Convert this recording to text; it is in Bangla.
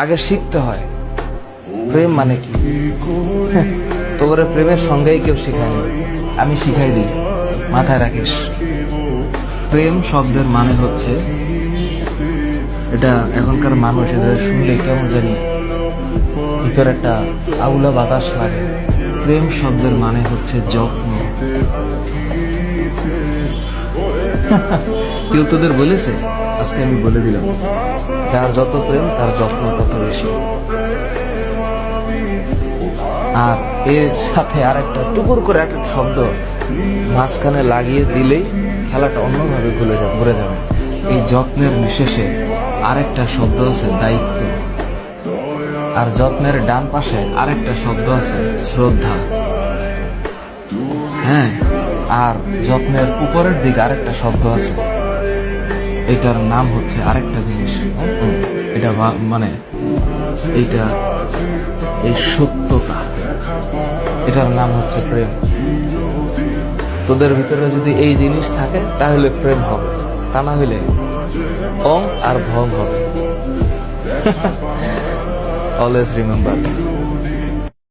আগে শিখতে হয় প্রেম মানে কি। তোর প্রেমের সঙ্গেই কেউ শিখায়নি, আমি শিখাই দিই, মাথায় রাখিস। প্রেম শব্দের মানে হচ্ছে, এটা এখনকার মানুষ এটা শুনলে কেমন জানি ভিতরে একটা আউলা বাতাস লাগে। প্রেম শব্দের মানে হচ্ছে যত্ন। কেউ তোদের বলেছে? আজকে আমি বলে দিলাম, যার যত প্রেম তার যত্ন তত বেশি। আর এর সাথে আর একটা টুকুর করে একটা শব্দ মাঝখানে লাগিয়ে দিলেই খেলাটা অন্যভাবে ঘুরে যাবে। এই যত্নের বিশেষে আরেকটা শব্দ আছে দায়িত্ব, আর যত্নের ডান পাশে আরেকটা শব্দ আছে শ্রদ্ধা। হ্যাঁ, আর যত্নের উপরের দিকে আরেকটা শব্দ আছে, এটার নাম হচ্ছে আরেকটা জিনিস। এটা মানে এইটা এই সত্যতা, এটার নাম হচ্ছে প্রেম। তোদের ভিতরে যদি এই জিনিস থাকে তাহলে প্রেম হবে, তা না হইলে অং আর ভং হবে। Always remember.